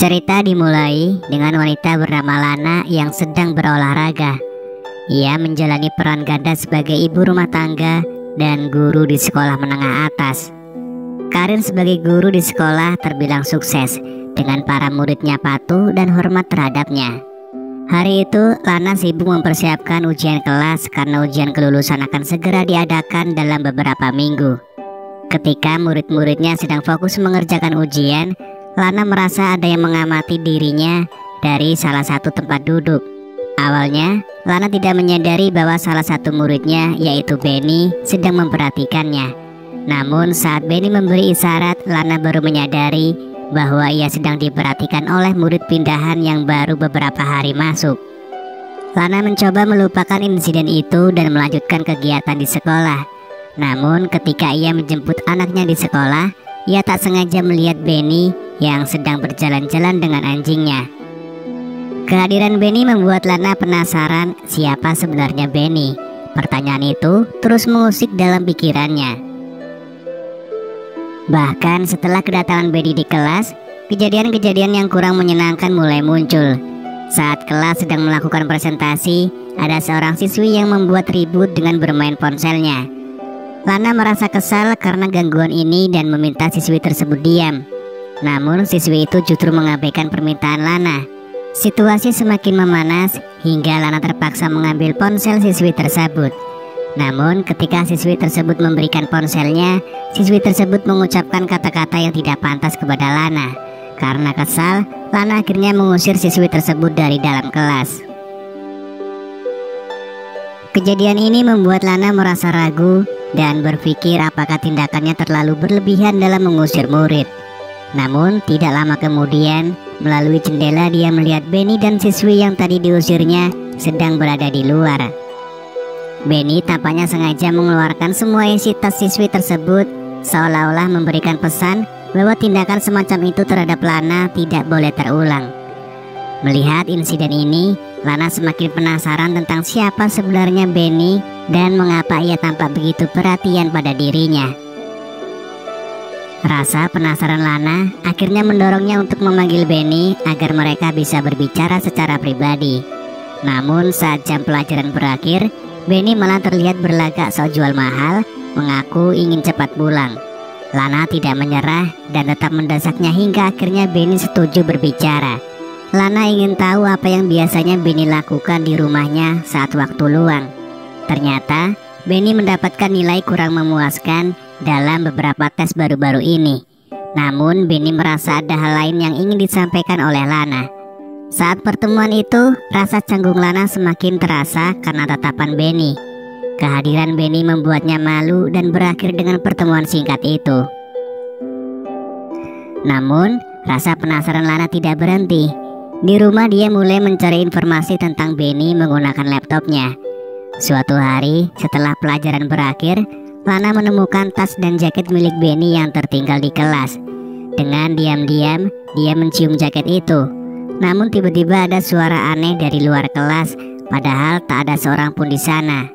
Cerita dimulai dengan wanita bernama Lana yang sedang berolahraga. Ia menjalani peran ganda sebagai ibu rumah tangga dan guru di sekolah menengah atas. Karir sebagai guru di sekolah terbilang sukses, dengan para muridnya patuh dan hormat terhadapnya. Hari itu, Lana sibuk mempersiapkan ujian kelas karena ujian kelulusan akan segera diadakan dalam beberapa minggu. Ketika murid-muridnya sedang fokus mengerjakan ujian, Lana merasa ada yang mengamati dirinya dari salah satu tempat duduk. Awalnya, Lana tidak menyadari bahwa salah satu muridnya, yaitu Benny, sedang memperhatikannya. Namun saat Benny memberi isyarat, Lana baru menyadari bahwa ia sedang diperhatikan oleh murid pindahan yang baru beberapa hari masuk. Lana mencoba melupakan insiden itu dan melanjutkan kegiatan di sekolah. Namun ketika ia menjemput anaknya di sekolah, ia tak sengaja melihat Benny yang sedang berjalan-jalan dengan anjingnya. Kehadiran Benny membuat Lana penasaran siapa sebenarnya Benny. Pertanyaan itu terus mengusik dalam pikirannya. Bahkan setelah kedatangan Benny di kelas, kejadian-kejadian yang kurang menyenangkan mulai muncul. Saat kelas sedang melakukan presentasi, ada seorang siswi yang membuat ribut dengan bermain ponselnya. Lana merasa kesal karena gangguan ini dan meminta siswi tersebut diam. Namun siswi itu justru mengabaikan permintaan Lana. Situasi semakin memanas hingga Lana terpaksa mengambil ponsel siswi tersebut. Namun ketika siswi tersebut memberikan ponselnya, siswi tersebut mengucapkan kata-kata yang tidak pantas kepada Lana. Karena kesal, Lana akhirnya mengusir siswi tersebut dari dalam kelas. Kejadian ini membuat Lana merasa ragu dan berpikir apakah tindakannya terlalu berlebihan dalam mengusir murid. Namun tidak lama kemudian, melalui jendela dia melihat Benny dan siswi yang tadi diusirnya sedang berada di luar. Benny tampaknya sengaja mengeluarkan semua isi tas siswi tersebut, seolah-olah memberikan pesan bahwa tindakan semacam itu terhadap Lana tidak boleh terulang. Melihat insiden ini, Lana semakin penasaran tentang siapa sebenarnya Benny dan mengapa ia tampak begitu perhatian pada dirinya. Rasa penasaran Lana akhirnya mendorongnya untuk memanggil Benny agar mereka bisa berbicara secara pribadi. Namun saat jam pelajaran berakhir, Benny malah terlihat berlagak sok jual mahal, mengaku ingin cepat pulang. Lana tidak menyerah dan tetap mendesaknya hingga akhirnya Benny setuju berbicara. Lana ingin tahu apa yang biasanya Benny lakukan di rumahnya saat waktu luang. Ternyata Benny mendapatkan nilai kurang memuaskan dalam beberapa tes baru-baru ini. Namun Benny merasa ada hal lain yang ingin disampaikan oleh Lana. Saat pertemuan itu, rasa canggung Lana semakin terasa karena tatapan Benny. Kehadiran Benny membuatnya malu dan berakhir dengan pertemuan singkat itu. Namun rasa penasaran Lana tidak berhenti. Di rumah dia mulai mencari informasi tentang Benny menggunakan laptopnya. Suatu hari setelah pelajaran berakhir, Lana menemukan tas dan jaket milik Benny yang tertinggal di kelas. Dengan diam-diam dia mencium jaket itu. Namun tiba-tiba ada suara aneh dari luar kelas, padahal tak ada seorang pun di sana.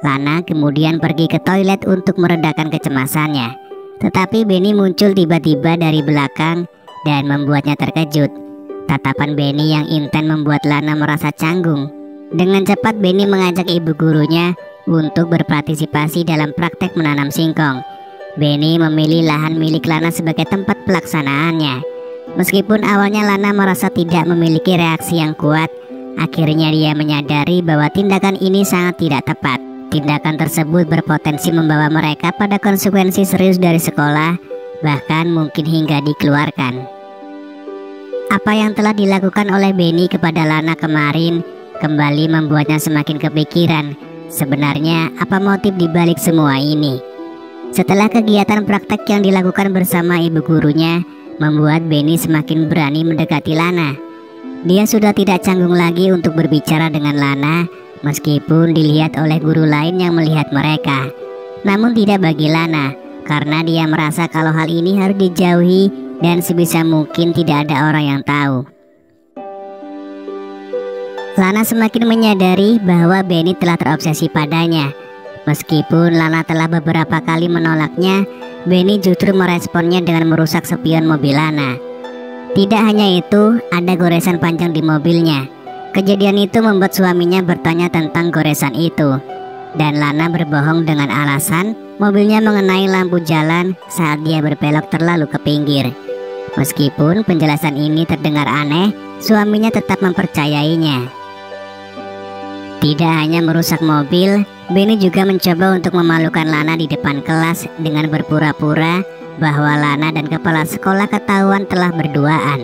Lana kemudian pergi ke toilet untuk meredakan kecemasannya. Tetapi Benny muncul tiba-tiba dari belakang dan membuatnya terkejut. Tatapan Benny yang intens membuat Lana merasa canggung. Dengan cepat Benny mengajak ibu gurunya untuk berpartisipasi dalam praktek menanam singkong. Benny memilih lahan milik Lana sebagai tempat pelaksanaannya. Meskipun awalnya Lana merasa tidak memiliki reaksi yang kuat, akhirnya dia menyadari bahwa tindakan ini sangat tidak tepat. Tindakan tersebut berpotensi membawa mereka pada konsekuensi serius dari sekolah, bahkan mungkin hingga dikeluarkan. Apa yang telah dilakukan oleh Benny kepada Lana kemarin kembali membuatnya semakin kepikiran. Sebenarnya apa motif dibalik semua ini? Setelah kegiatan praktek yang dilakukan bersama ibu gurunya, membuat Benny semakin berani mendekati Lana. Dia sudah tidak canggung lagi untuk berbicara dengan Lana, meskipun dilihat oleh guru lain yang melihat mereka. Namun tidak bagi Lana, karena dia merasa kalau hal ini harus dijauhi dan sebisa mungkin tidak ada orang yang tahu. Lana semakin menyadari bahwa Benny telah terobsesi padanya. Meskipun Lana telah beberapa kali menolaknya, Benny justru meresponnya dengan merusak spion mobil Lana. Tidak hanya itu, ada goresan panjang di mobilnya. Kejadian itu membuat suaminya bertanya tentang goresan itu. Dan Lana berbohong dengan alasan mobilnya mengenai lampu jalan saat dia berbelok terlalu ke pinggir. Meskipun penjelasan ini terdengar aneh, suaminya tetap mempercayainya. Tidak hanya merusak mobil, Benny juga mencoba untuk memalukan Lana di depan kelas dengan berpura-pura bahwa Lana dan kepala sekolah ketahuan telah berduaan.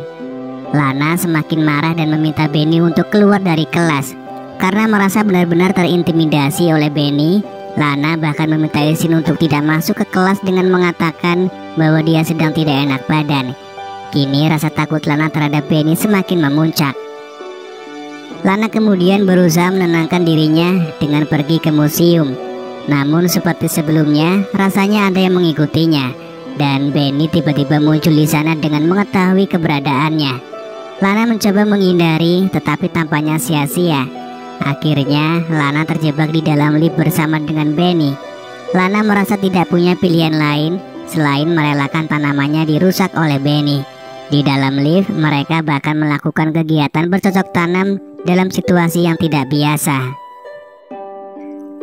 Lana semakin marah dan meminta Benny untuk keluar dari kelas. Karena merasa benar-benar terintimidasi oleh Benny, Lana bahkan meminta izin untuk tidak masuk ke kelas dengan mengatakan bahwa dia sedang tidak enak badan. Kini rasa takut Lana terhadap Benny semakin memuncak. Lana kemudian berusaha menenangkan dirinya dengan pergi ke museum. Namun seperti sebelumnya, rasanya ada yang mengikutinya. Dan Benny tiba-tiba muncul di sana dengan mengetahui keberadaannya. Lana mencoba menghindari, tetapi tampaknya sia-sia. Akhirnya, Lana terjebak di dalam lift bersama dengan Benny. Lana merasa tidak punya pilihan lain selain merelakan tanamannya dirusak oleh Benny. Di dalam lift, mereka bahkan melakukan kegiatan bercocok tanam dalam situasi yang tidak biasa.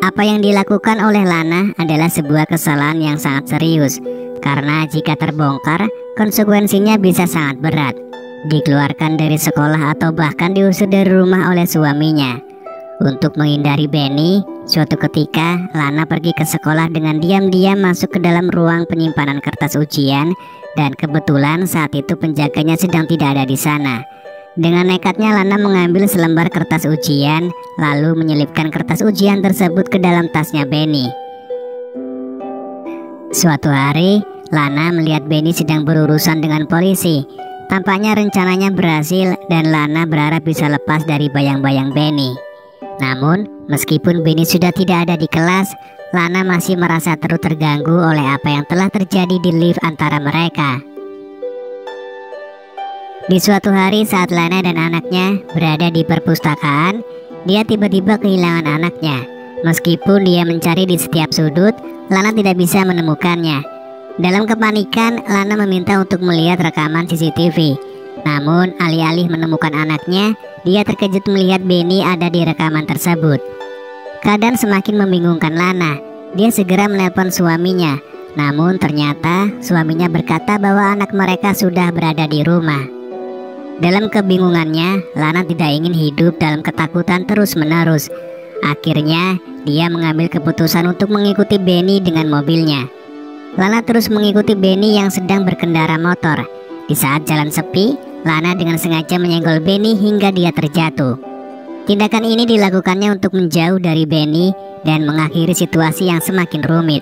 Apa yang dilakukan oleh Lana adalah sebuah kesalahan yang sangat serius, karena jika terbongkar, konsekuensinya bisa sangat berat. Dikeluarkan dari sekolah atau bahkan diusir dari rumah oleh suaminya. Untuk menghindari Benny, suatu ketika Lana pergi ke sekolah dengan diam-diam masuk ke dalam ruang penyimpanan kertas ujian, dan kebetulan saat itu penjaganya sedang tidak ada di sana. Dengan nekatnya Lana mengambil selembar kertas ujian, lalu menyelipkan kertas ujian tersebut ke dalam tasnya Benny. Suatu hari, Lana melihat Benny sedang berurusan dengan polisi. Tampaknya rencananya berhasil dan Lana berharap bisa lepas dari bayang-bayang Benny. Namun, meskipun Benny sudah tidak ada di kelas, Lana masih merasa terus terganggu oleh apa yang telah terjadi di lift antara mereka. Di suatu hari saat Lana dan anaknya berada di perpustakaan, dia tiba-tiba kehilangan anaknya. Meskipun dia mencari di setiap sudut, Lana tidak bisa menemukannya. Dalam kepanikan, Lana meminta untuk melihat rekaman CCTV. Namun, alih-alih menemukan anaknya, dia terkejut melihat Benny ada di rekaman tersebut. Keadaan semakin membingungkan Lana. Dia segera menelpon suaminya. Namun ternyata suaminya berkata bahwa anak mereka sudah berada di rumah. Dalam kebingungannya, Lana tidak ingin hidup dalam ketakutan terus-menerus. Akhirnya, dia mengambil keputusan untuk mengikuti Benny dengan mobilnya. Lana terus mengikuti Benny yang sedang berkendara motor. Di saat jalan sepi, Lana dengan sengaja menyenggol Benny hingga dia terjatuh. Tindakan ini dilakukannya untuk menjauh dari Benny dan mengakhiri situasi yang semakin rumit.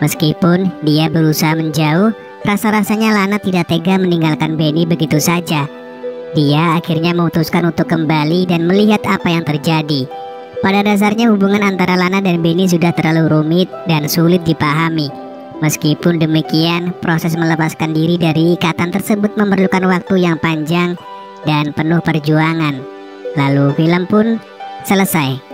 Meskipun dia berusaha menjauh, rasa-rasanya Lana tidak tega meninggalkan Benny begitu saja. Dia akhirnya memutuskan untuk kembali dan melihat apa yang terjadi. Pada dasarnya hubungan antara Lana dan Benny sudah terlalu rumit dan sulit dipahami. Meskipun demikian, proses melepaskan diri dari ikatan tersebut memerlukan waktu yang panjang dan penuh perjuangan. Lalu film pun selesai.